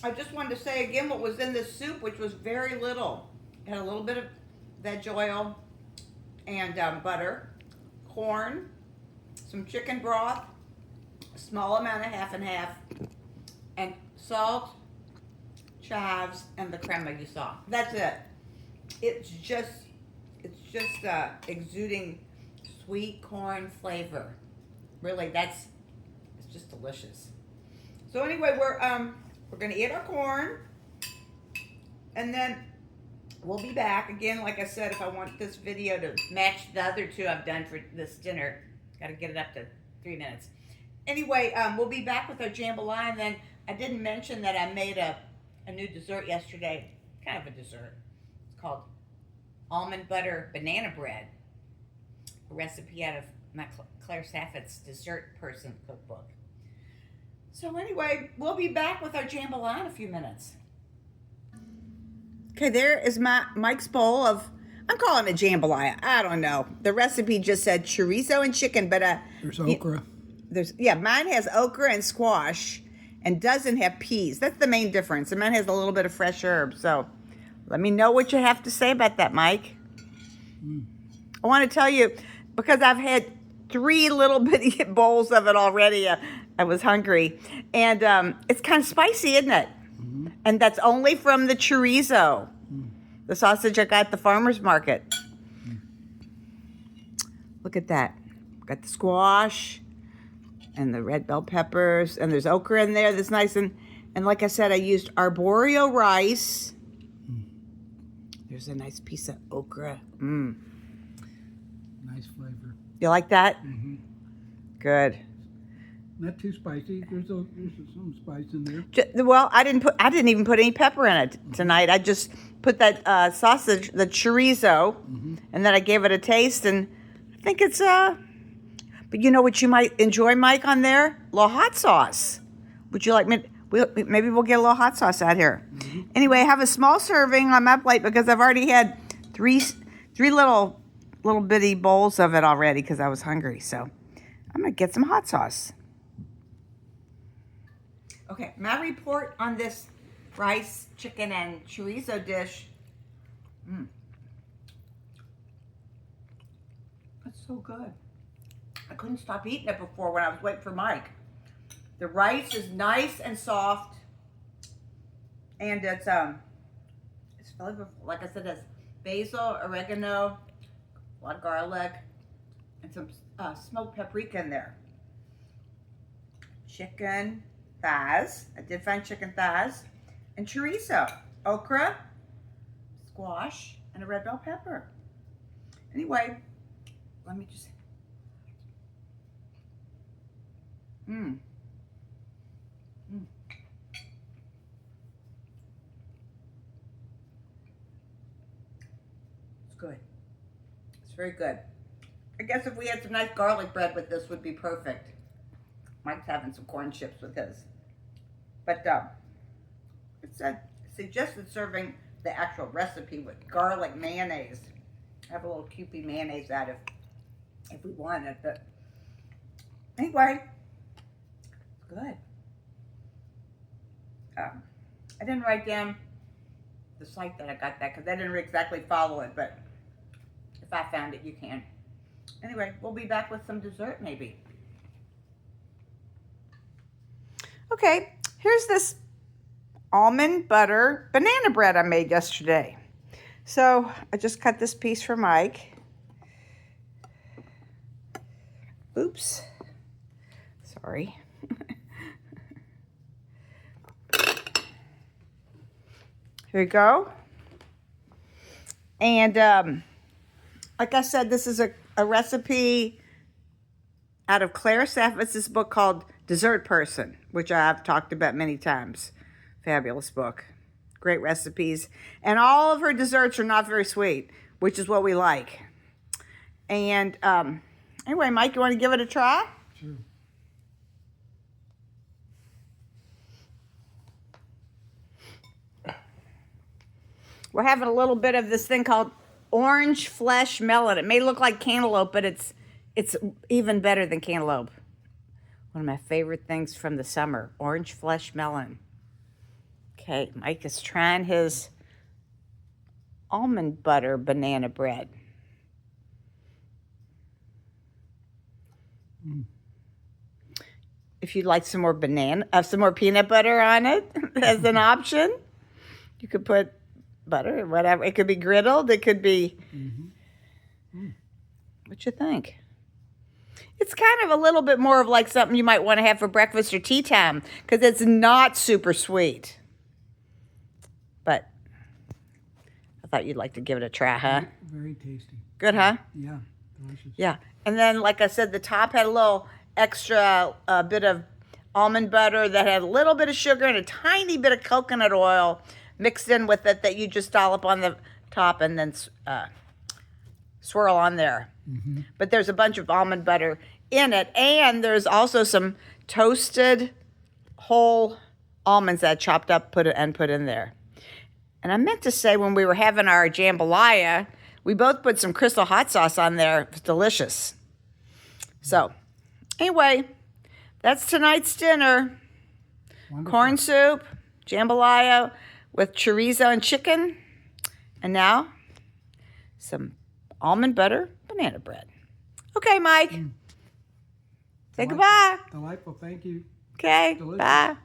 I just wanted to say again what was in this soup, which was very little. It had a little bit of veg oil and butter, corn, some chicken broth, a small amount of half and half, and salt, chives, and the crema you saw. That's it. It's just exuding sweet corn flavor. Really, it's just delicious. So anyway, we're gonna eat our corn, and then we'll be back again. Like I said, if I want this video to match the other two I've done for this dinner, got to get it up to 3 minutes. Anyway, we'll be back with our jambalaya, and then I didn't mention that I made a new dessert yesterday, kind of a dessert. It's called almond butter banana bread, a recipe out of my Claire Saffit's Dessert Person cookbook. So anyway, we'll be back with our jambalaya in a few minutes. Okay, there is Mike's bowl of, I'm calling it jambalaya. I don't know. The recipe just said chorizo and chicken, but there's okra. Mine has okra and squash and doesn't have peas. That's the main difference. And mine has a little bit of fresh herbs. So let me know what you have to say about that, Mike. I want to tell you, because I've had 3 little bitty bowls of it already. I was hungry. And it's kind of spicy, isn't it? Mm-hmm. And that's only from the chorizo, the sausage I got at the farmer's market. Look at that. Got the squash and the red bell peppers. And there's okra in there that's nice. And like I said, I used arborio rice. There's a nice piece of okra. Nice flavor. You like that? Mm-hmm. Good. Not too spicy. There's some spice in there. Well, I didn't even put any pepper in it tonight. I just put that sausage, the chorizo, and then I gave it a taste, and I think it's But you know what you might enjoy, Mike, on there? A little hot sauce. Would you like me? Maybe we'll get a little hot sauce out here. Anyway, I have a small serving on my plate because I've already had three little bitty bowls of it already because I was hungry. So I'm gonna get some hot sauce. Okay, my report on this rice, chicken, and chorizo dish. It's so good. I couldn't stop eating it before when I was waiting for Mike. The rice is nice and soft, and it's flavorful. Like I said, it's basil, oregano, a lot of garlic, and some smoked paprika in there. Chicken thighs. I did find chicken thighs. And chorizo, okra, squash, and a red bell pepper. Anyway, let me just... It's good. It's very good. I guess if we had some nice garlic bread with this, would be perfect. Mike's having some corn chips with his. But it said suggested serving the actual recipe with garlic mayonnaise. Have a little Kewpie mayonnaise out if we wanted. But anyway, it's good. I didn't write down the site that I got that because I didn't exactly follow it, but if I found it, you can. Anyway, we'll be back with some dessert maybe. Okay, here's this almond butter banana bread I made yesterday. So I just cut this piece for Mike. Oops. Sorry. Here we go. And like I said, this is a recipe out of Claire Saffit's book called Dessert Person, which I've talked about many times. Fabulous book. Great recipes. And all of her desserts are not very sweet, which is what we like. And anyway, Mike, you want to give it a try? Sure. We're having a little bit of this thing called orange flesh melon. It may look like cantaloupe, but it's even better than cantaloupe. One of my favorite things from the summer, orange flesh melon. Okay, Mike is trying his almond butter banana bread. If you'd like some more some more peanut butter on it as an option, you could put butter or whatever. It could be griddled. It could be. What you think? It's kind of a little bit more of like something you might want to have for breakfast or tea time because it's not super sweet. But I thought you'd like to give it a try, huh? Very tasty. Good, huh? Yeah, delicious. Yeah. And then, like I said, the top had a little extra bit of almond butter that had a little bit of sugar and a tiny bit of coconut oil mixed in with it that you just dollop on the top and then swirl on there. But there's a bunch of almond butter in it, and there's also some toasted whole almonds that I chopped up put in there. And I meant to say when we were having our jambalaya, we both put some crystal hot sauce on there. It's delicious. So anyway, that's tonight's dinner. Wonderful. Corn soup, jambalaya with chorizo and chicken, and now some almond butter banana bread. Okay, Mike. Say goodbye. Delightful. Thank you. Okay, Delicious. bye.